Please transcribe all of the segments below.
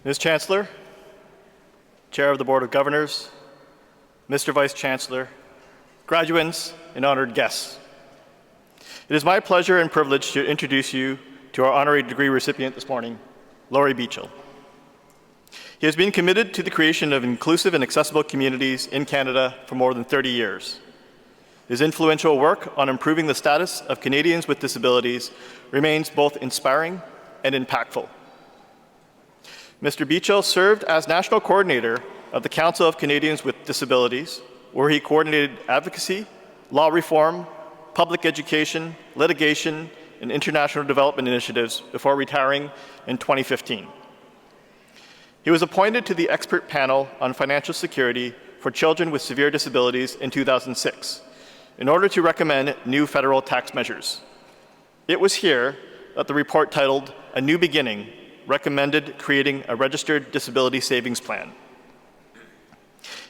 Ms. Chancellor, Chair of the Board of Governors, Mr. Vice Chancellor, graduates, and honored guests. It is my pleasure and privilege to introduce you to our honorary degree recipient this morning, Laurie Beachell. He has been committed to the creation of inclusive and accessible communities in Canada for more than 30 years. His influential work on improving the status of Canadians with disabilities remains both inspiring and impactful. Mr. Beachell served as National Coordinator of the Council of Canadians with Disabilities, where he coordinated advocacy, law reform, public education, litigation, and international development initiatives before retiring in 2015. He was appointed to the expert panel on financial security for children with severe disabilities in 2006 in order to recommend new federal tax measures. It was here that the report titled A New Beginning recommended creating a registered disability savings plan.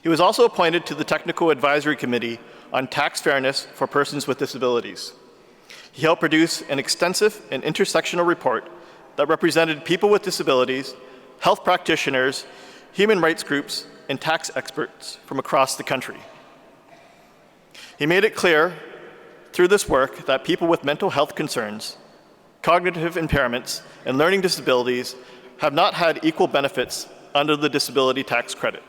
He was also appointed to the Technical Advisory Committee on Tax Fairness for Persons with Disabilities. He helped produce an extensive and intersectional report that represented people with disabilities, health practitioners, human rights groups, and tax experts from across the country. He made it clear through this work that people with mental health concerns, cognitive impairments, and learning disabilities have not had equal benefits under the disability tax credit.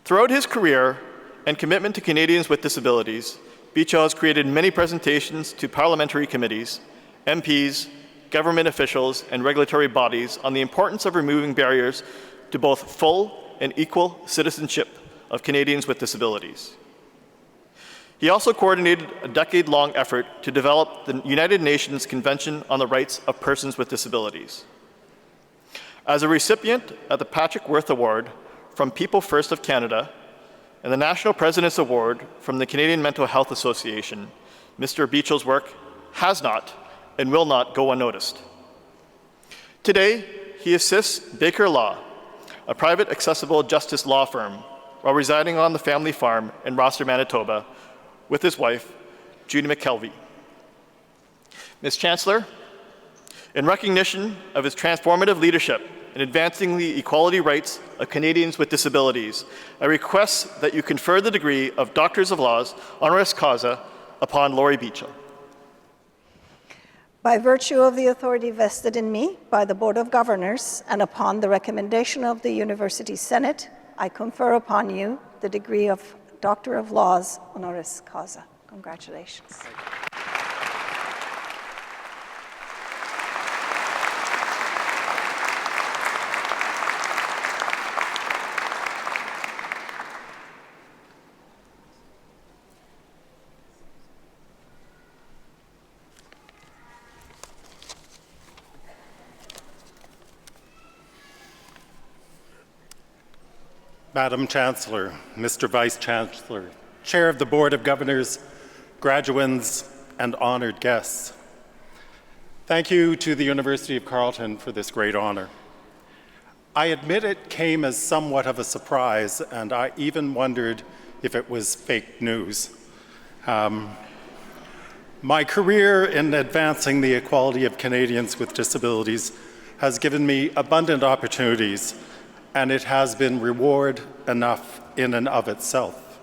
Throughout his career and commitment to Canadians with disabilities, Beachell has created many presentations to parliamentary committees, MPs, government officials, and regulatory bodies on the importance of removing barriers to both full and equal citizenship of Canadians with disabilities. He also coordinated a decade-long effort to develop the United Nations Convention on the Rights of Persons with Disabilities. As a recipient of the Patrick Worth Award from People First of Canada and the National President's Award from the Canadian Mental Health Association, Mr. Beachell's work has not and will not go unnoticed. Today, he assists Baker Law, a private accessible justice law firm, while residing on the family farm in Roster, Manitoba, with his wife, Judy McKelvey. Ms. Chancellor, in recognition of his transformative leadership in advancing the equality rights of Canadians with disabilities, I request that you confer the degree of Doctors of Laws, honoris causa, upon Laurie Beachell. By virtue of the authority vested in me by the Board of Governors and upon the recommendation of the University Senate, I confer upon you the degree of Doctor of Laws, honoris causa. Congratulations. Madam Chancellor, Mr. Vice Chancellor, Chair of the Board of Governors, graduands, and honored guests. Thank you to the University of Carleton for this great honor. I admit it came as somewhat of a surprise, and I even wondered if it was fake news. My career in advancing the equality of Canadians with disabilities has given me abundant opportunities, and it has been reward enough in and of itself.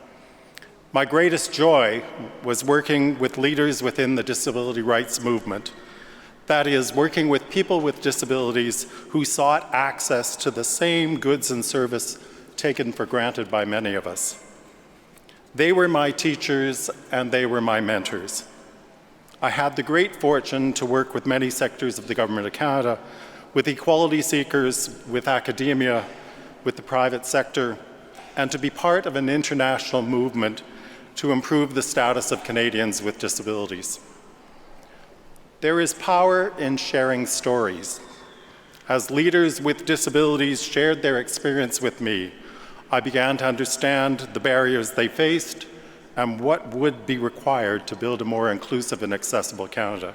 My greatest joy was working with leaders within the disability rights movement. That is, working with people with disabilities who sought access to the same goods and service taken for granted by many of us. They were my teachers and they were my mentors. I had the great fortune to work with many sectors of the Government of Canada, with equality seekers, with academia, with the private sector, and to be part of an international movement to improve the status of Canadians with disabilities. There is power in sharing stories. As leaders with disabilities shared their experience with me, I began to understand the barriers they faced and what would be required to build a more inclusive and accessible Canada.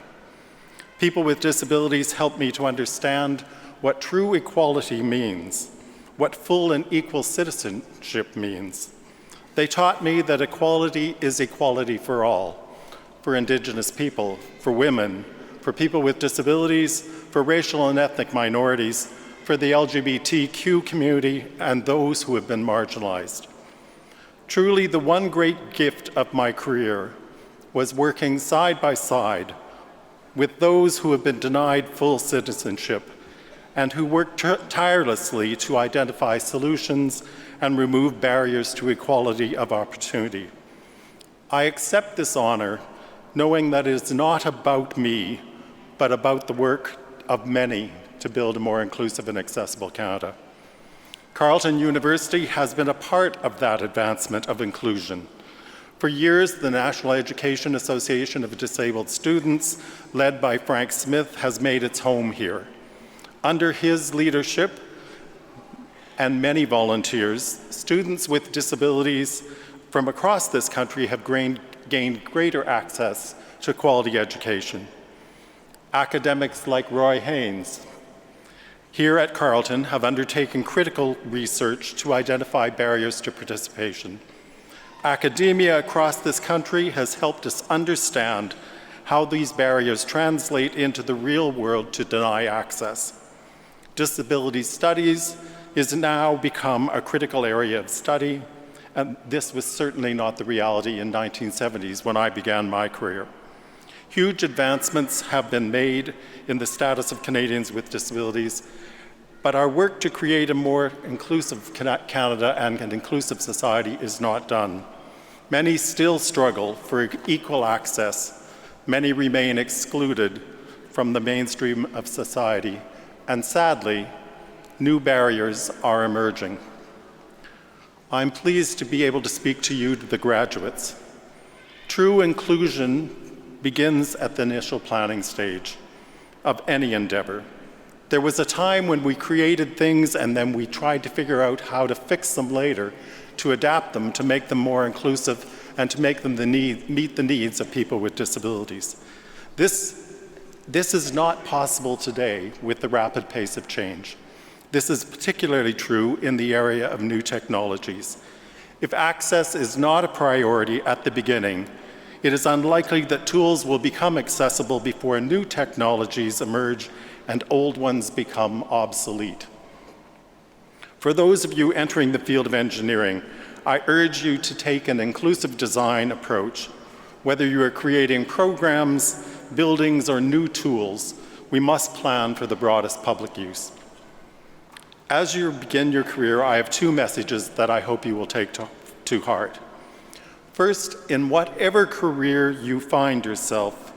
People with disabilities helped me to understand what true equality means, what full and equal citizenship means. They taught me that equality is equality for all, for Indigenous people, for women, for people with disabilities, for racial and ethnic minorities, for the LGBTQ community and those who have been marginalized. Truly, the one great gift of my career was working side by side with those who have been denied full citizenship and who work tirelessly to identify solutions and remove barriers to equality of opportunity. I accept this honor knowing that it is not about me, but about the work of many to build a more inclusive and accessible Canada. Carleton University has been a part of that advancement of inclusion. For years, the National Education Association of Disabled Students, led by Frank Smith, has made its home here. Under his leadership and many volunteers, students with disabilities from across this country have gained greater access to quality education. Academics like Roy Haynes here at Carleton have undertaken critical research to identify barriers to participation. Academia across this country has helped us understand how these barriers translate into the real world to deny access. Disability studies is now become a critical area of study, and this was certainly not the reality in the 1970s when I began my career. Huge advancements have been made in the status of Canadians with disabilities, but our work to create a more inclusive Canada and an inclusive society is not done. Many still struggle for equal access. Many remain excluded from the mainstream of society, and sadly, new barriers are emerging. I'm pleased to be able to speak to you, the graduates. True inclusion begins at the initial planning stage of any endeavor. There was a time when we created things and then we tried to figure out how to fix them later, to adapt them, to make them more inclusive, and to make them meet the needs of people with disabilities. This is not possible today with the rapid pace of change. This is particularly true in the area of new technologies. If access is not a priority at the beginning, it is unlikely that tools will become accessible before new technologies emerge and old ones become obsolete. For those of you entering the field of engineering, I urge you to take an inclusive design approach. Whether you are creating programs, buildings, or new tools, we must plan for the broadest public use. As you begin your career, I have two messages that I hope you will take to heart. First, in whatever career you find yourself,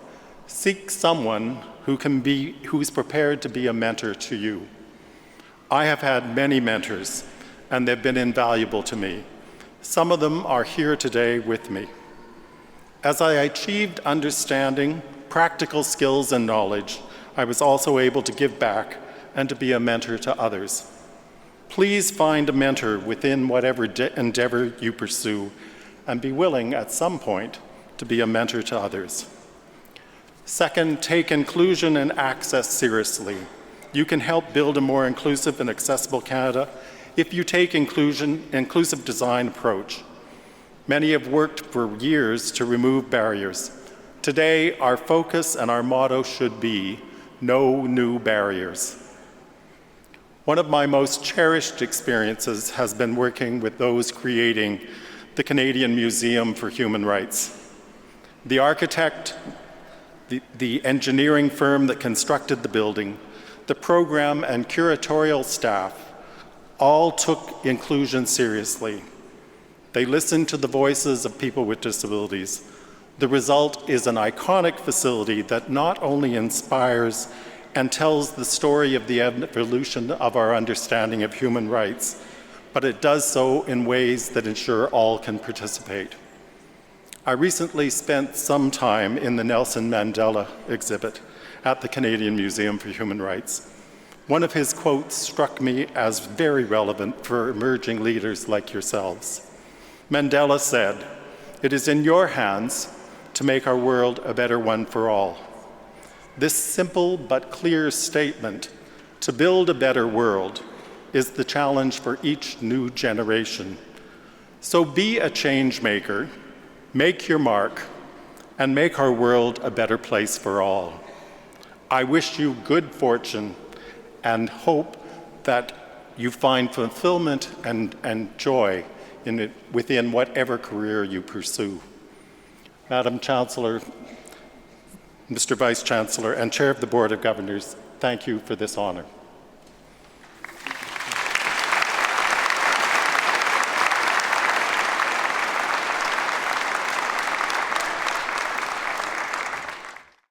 seek someone who's prepared to be a mentor to you. I have had many mentors, and they've been invaluable to me. Some of them are here today with me. As I achieved understanding, practical skills, and knowledge, I was also able to give back and to be a mentor to others. Please find a mentor within whatever endeavor you pursue, and be willing at some point to be a mentor to others. Second, take inclusion and access seriously. You can help build a more inclusive and accessible Canada if you take inclusive design approach. Many have worked for years to remove barriers. Today, our focus and our motto should be, no new barriers. One of my most cherished experiences has been working with those creating the Canadian Museum for Human Rights. The architect, the engineering firm that constructed the building, the program and curatorial staff all took inclusion seriously. They listened to the voices of people with disabilities. The result is an iconic facility that not only inspires and tells the story of the evolution of our understanding of human rights, but it does so in ways that ensure all can participate. I recently spent some time in the Nelson Mandela exhibit at the Canadian Museum for Human Rights. One of his quotes struck me as very relevant for emerging leaders like yourselves. Mandela said, "It is in your hands to make our world a better one for all." This simple but clear statement, to build a better world, is the challenge for each new generation. So be a change maker, make your mark, and make our world a better place for all. I wish you good fortune and hope that you find fulfillment and joy in it, within whatever career you pursue. Madam Chancellor, Mr. Vice Chancellor, and Chair of the Board of Governors, thank you for this honor.